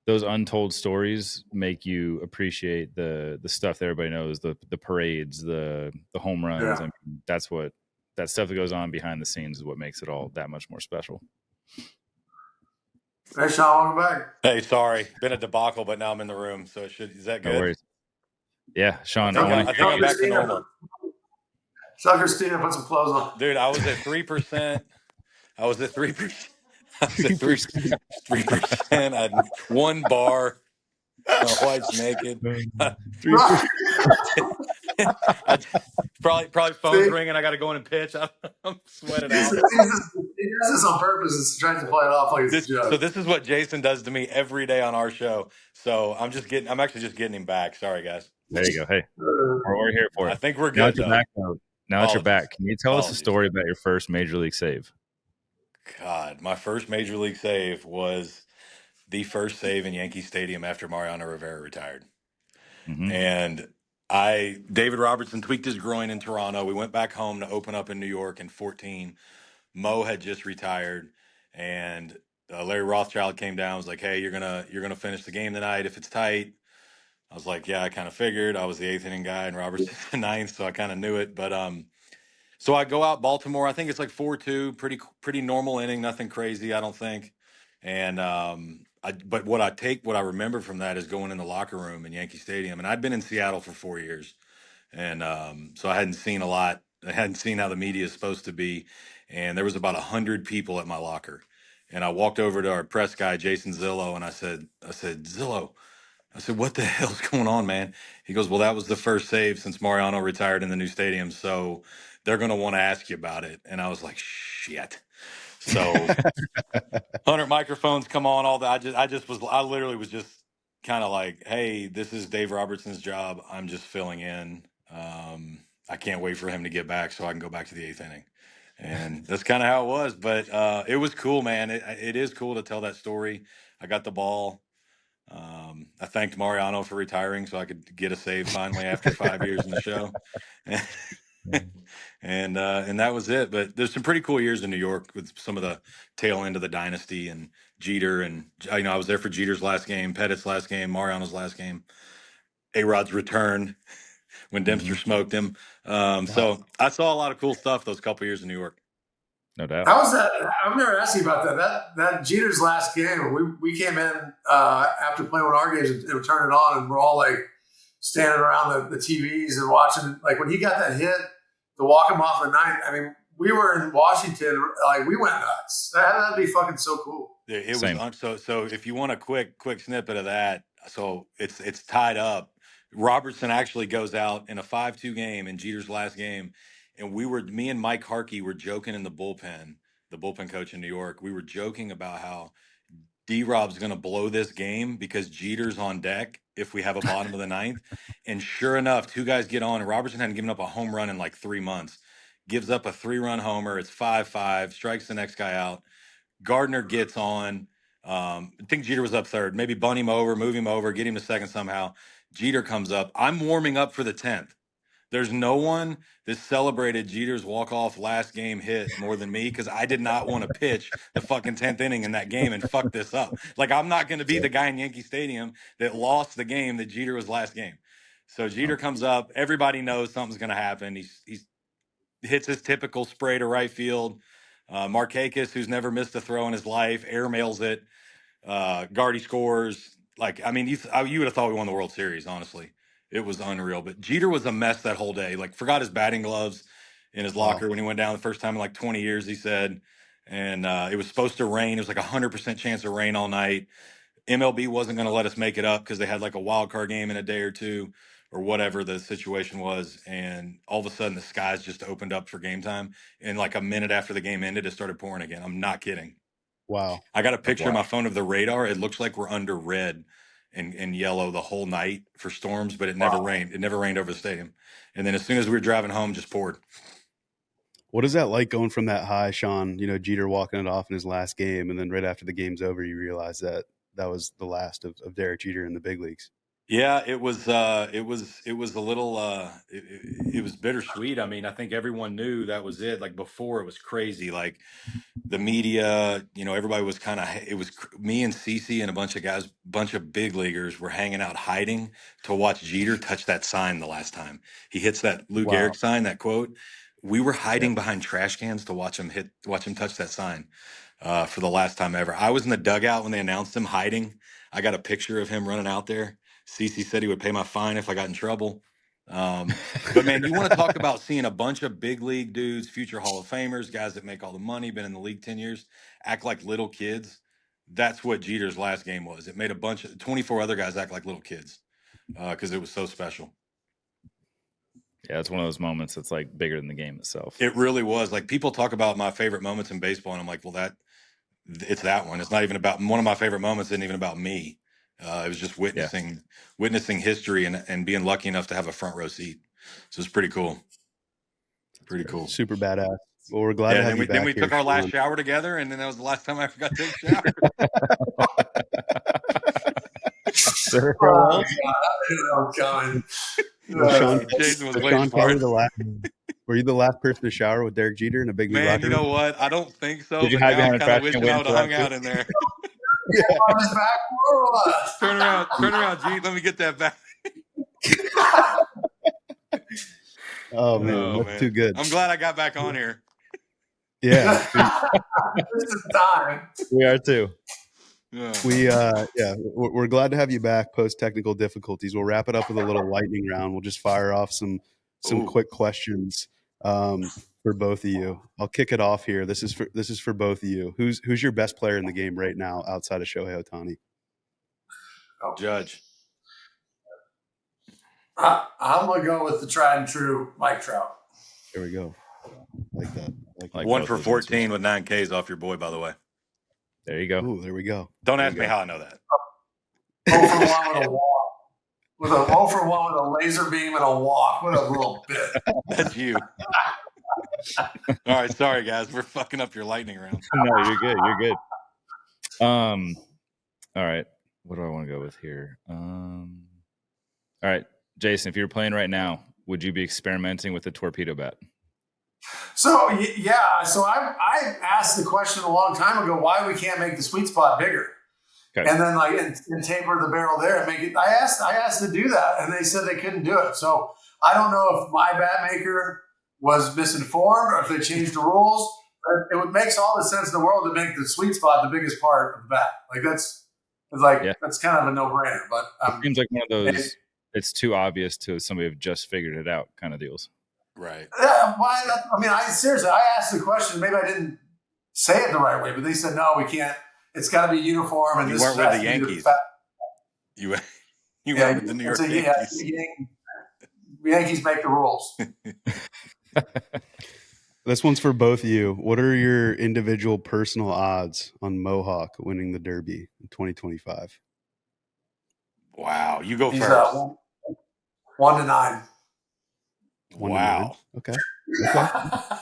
untold stories make you appreciate the stuff that everybody knows, the parades, the home runs. Yeah. I mean, that stuff that goes on behind the scenes is what makes it all that much more special. Hey, Shawn, welcome back. Hey, sorry, been a debacle, but now I'm in the room, so is that good? No worries. Yeah, Sean. I think I'm back to normal. Suck Christina, put some clothes on. Dude, I was at 3%. I was at 3%. I was at 3%. I had 1 bar. My wife's naked. 3%. Probably phone's ringing. I got to go in and pitch. I'm sweating out. He does this on purpose. He's trying to play it off like it's a joke. So this is what Jason does to me every day on our show. So I'm actually just getting him back. Sorry, guys. There you go. Hey, we're here for it. I think we're good. Now that you're back, can you tell us a story about your first major league save? God, my first major league save was the first save in Yankee Stadium after Mariano Rivera retired. Mm-hmm. And David Robertson tweaked his groin in Toronto. We went back home to open up in New York in 2014. Mo had just retired, and Larry Rothschild came down. Was like, "Hey, you're gonna finish the game tonight if it's tight." I was like, "Yeah, I kind of figured." I was the 8th inning guy, and Robertson's the 9th, so I kind of knew it. But so I go out Baltimore. I think it's 4-2, pretty normal inning, nothing crazy, I don't think. And but what I remember from that is going in the locker room in Yankee Stadium, and I'd been in Seattle for 4 years, and so I hadn't seen a lot. I hadn't seen how the media is supposed to be, and there was about 100 people at my locker. And I walked over to our press guy, Jason Zillow, and I said, Zillow, what the hell's going on, man? He goes, well, that was the first save since Mariano retired in the new stadium, so they're going to want to ask you about it. And I was like, shit. So 100 microphones come on, all that. I literally was just kind of like, hey, this is Dave Robertson's job. I'm just filling in. I can't wait for him to get back so I can go back to the 8th inning. And that's kind of how it was. But it was cool, man. It is cool to tell that story. I got the ball. I thanked Mariano for retiring so I could get a save finally after 5 years in the show. and that was it. But there's some pretty cool years in New York with some of the tail end of the dynasty and Jeter. And, I was there for Jeter's last game, Pettit's last game, Mariano's last game, A-Rod's return when Dempster smoked him. So I saw a lot of cool stuff those couple years in New York. No doubt. How was that? I've never asked you about that. That Jeter's last game, we came in after playing one of our games and turned it on, and we're all like standing around the TVs and watching. Like when he got that hit to walk him off the ninth, I mean, we were in Washington, like we went nuts. That'd be fucking so cool. It was so. If you want a quick snippet of that, so it's tied up. Robertson actually goes out in a 5-2 game in Jeter's last game. And me and Mike Harkey were joking in the bullpen coach in New York. We were joking about how D-Rob's going to blow this game because Jeter's on deck if we have a bottom of the ninth. And sure enough, 2 guys get on, and Robertson hadn't given up a home run in like 3 months. Gives up a 3-run homer. It's 5-5, strikes the next guy out. Gardner gets on. I think Jeter was up third. Maybe bunt him over, move him over, get him to second somehow. Jeter comes up. I'm warming up for the 10th. There's no one that celebrated Jeter's walk-off last game hit more than me because I did not want to pitch the fucking 10th inning in that game and fuck this up. Like, I'm not going to be the guy in Yankee Stadium that lost the game that Jeter was last game. So Jeter comes up. Everybody knows something's going to happen. He hits his typical spray to right field. Markakis, who's never missed a throw in his life, airmails it. Gardy scores. Like, I mean, you would have thought we won the World Series, honestly. It was unreal. But Jeter was a mess that whole day. Like, forgot his batting gloves in his locker when he went down the first time in like 20 years, he said. And it was supposed to rain. It was like 100% chance of rain all night. MLB wasn't going to let us make it up because they had like a wild card game in a day or two or whatever the situation was. And all of a sudden the skies just opened up for game time. And like a minute after the game ended, it started pouring again. I'm not kidding. Wow. I got a picture on my phone of the radar. It looks like we're under red and yellow the whole night for storms, but it never rained. It never rained over the stadium. And then as soon as we were driving home, just poured. What is that like going from that high, Shawn, Jeter walking it off in his last game, and then right after the game's over, you realize that was the last of Derek Jeter in the big leagues? Yeah, it was a little, it was bittersweet. I mean, I think everyone knew that was it. Like before it was crazy. Like the media, everybody was it was me and Cece and a bunch of guys, bunch of big leaguers were hanging out hiding to watch Jeter touch that sign the last time he hits that Lou Gehrig sign, that quote. We were hiding behind trash cans to watch him touch that sign for the last time ever. I was in the dugout when they announced him hiding. I got a picture of him running out there. Cece said he would pay my fine if I got in trouble. But man, you want to talk about seeing a bunch of big league dudes, future Hall of Famers, guys that make all the money, been in the league 10 years, act like little kids. That's what Jeter's last game was. It made a bunch of 24 other guys act like little kids because it was so special. Yeah, it's one of those moments that's like bigger than the game itself. It really was. Like people talk about my favorite moments in baseball, and I'm like, well, it's that one. It's not even about one of my favorite moments. Isn't even about me. It was just witnessing history and being lucky enough to have a front row seat. So it's pretty cool. Pretty cool. Super badass. Well, we're glad to have you back. Then we here, took our last Shawn. shower together, and then that was the last time I ever got to take a shower. Jason was waiting for it. Were you the last person to shower with Derek Jeter in a big league locker room? Man, you know what? I don't think so. Did you hide behind a trash can I would have hung out in there. Turn around, G. Let me get that back. Oh man, that's too good. I'm glad I got back on here. Yeah, this is time. We are too. Yeah. We're glad to have you back post technical difficulties. We'll wrap it up with a little lightning round. We'll just fire off some quick questions for both of you. I'll kick it off here. This is for both of you. Who's your best player in the game right now outside of Shohei Ohtani? Judge. I'm gonna go with the tried and true Mike Trout. There we go. Like that. Like 1 for 14 with 9 Ks off your boy, by the way. There you go. Ooh, there we go. Don't ask me how I know that. 0 for 1 with a walk. With a 0 for 1 with a laser beam and a walk. What a little bit. That's you. All right, sorry guys, we're fucking up your lightning round. No, you're good. You're good. All right. What do I want to go with here? All right, Jayson, if you were playing right now, would you be experimenting with the torpedo bat? So yeah, so I asked the question a long time ago why we can't make the sweet spot bigger, and then and taper the barrel there and make it. I asked to do that, and they said they couldn't do it. So I don't know if my bat maker was misinformed or if they changed the rules. But it makes all the sense in the world to make the sweet spot the biggest part of the bat. Like that's kind of a no-brainer. But it seems like one of those. It's too obvious to somebody who've just figured it out kind of deals. Right. Yeah, seriously, I asked the question. Maybe I didn't say it the right way, but they said, no, we can't. It's got to be uniform. And you this weren't with the Yankees. You weren't with the New York Yankees. Yankees make the rules. This one's for both of you. What are your individual personal odds on Mohawk winning the Derby in 2025? Wow. You go first. 1-9. Wow. Okay.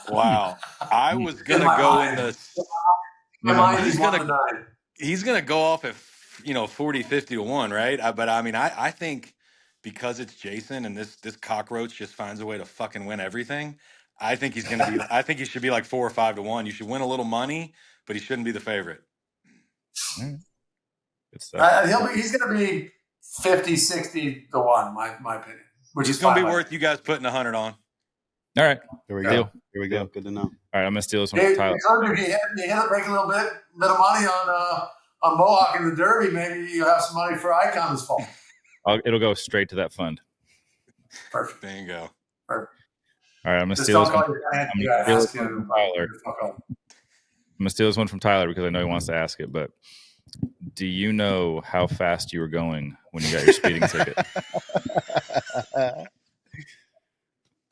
Wow. I was going to go in the he's going to go off at 40-50-1, right? But I mean, I think because it's Jayson and this cockroach just finds a way to fucking win everything, I think he's going to be I think he should be like 4 or 5-1. You should win a little money, but he shouldn't be the favorite. Good stuff. He's going to be 50-60-1, my opinion. Which is going to be worth you guys putting 100 on. All right. There we go. Here we go. Good to know. All right. I'm going to steal this one from Tyler. If you break a little bit of money on Mohawk in the Derby, maybe you have some money for Icon this fall. It'll go straight to that fund. Perfect. There you go. Perfect. All right. I'm going to steal this one from Tyler. I'm going to steal this one from Tyler because I know he wants to ask it, but do you know how fast you were going when you got your speeding ticket?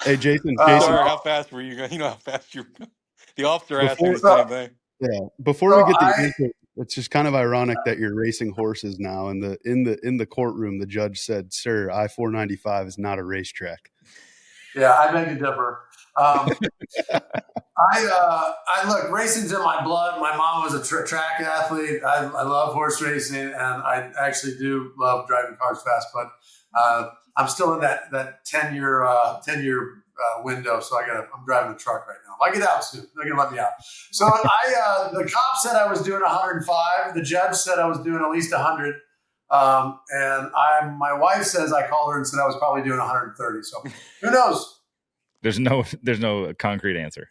Hey, Jayson. Sorry, how fast were you going? You know how fast you were going. The officer asked me the same thing. Yeah. Before we get to the answer, it's just kind of ironic that you're racing horses now. And in the courtroom, the judge said, "Sir, I-495 is not a racetrack." Yeah, I beg to differ. I look, racing's in my blood. My mom was a track athlete. I love horse racing, and I actually do love driving cars fast. But I'm still in that 10-year window, so I'm driving a truck right now. If I get out soon, they're gonna let me out. So the cop said I was doing 105. The judge said I was doing at least 100. And my wife says I called her and said I was probably doing 130. So who knows? There's no concrete answer.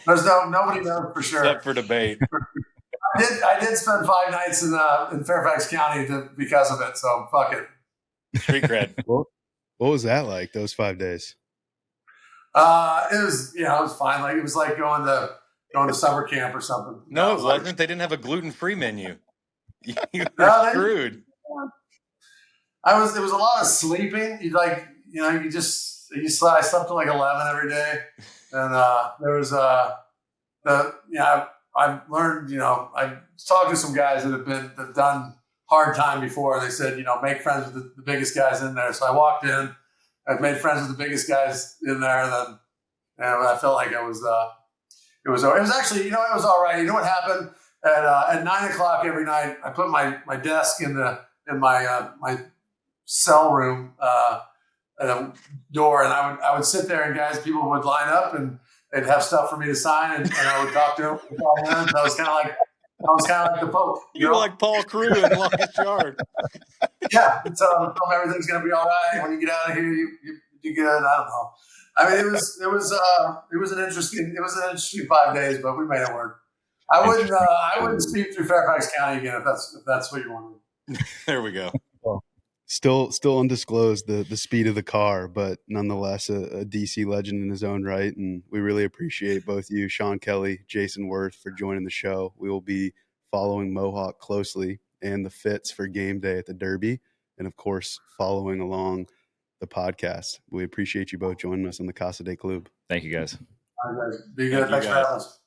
Nobody knows for sure. Except for debate. I did spend 5 nights in Fairfax County because of it. So fuck it. Street cred. What was that like? Those 5 days? It was fine. Like it was like going to summer camp or something. No, it wasn't. They didn't have a gluten-free menu. You were screwed. It was a lot of sleeping. I slept till like 11 every day. And there was I learned, I talked to some guys that have done hard time before. They said, make friends with the biggest guys in there. So I walked in, I've made friends with the biggest guys in there. And I felt like it was actually, it was all right. You know what happened? At 9:00 every night, I put my desk in my cell room at a door, and I would sit there, and people would line up, and they'd have stuff for me to sign, and I would talk to them for 5 minutes. I was kind of like the Pope. You were like Paul Crewe in Longest Yard. Yeah, tell them everything's gonna be all right. When you get out of here, you good. I don't know. I mean, it was an interesting 5 days, but we made it work. I wouldn't speed through Fairfax County again if that's what you wanted. There we go. Well, still undisclosed the speed of the car, but nonetheless a DC legend in his own right. And we really appreciate both you, Shawn Kelley, Jayson Werth, for joining the show. We will be following Mohawk closely and the fits for game day at the Derby, and of course following along the podcast. We appreciate you both joining us on the Casa De Klub. Thank you, guys. All right, guys. Be good. Thanks for having us.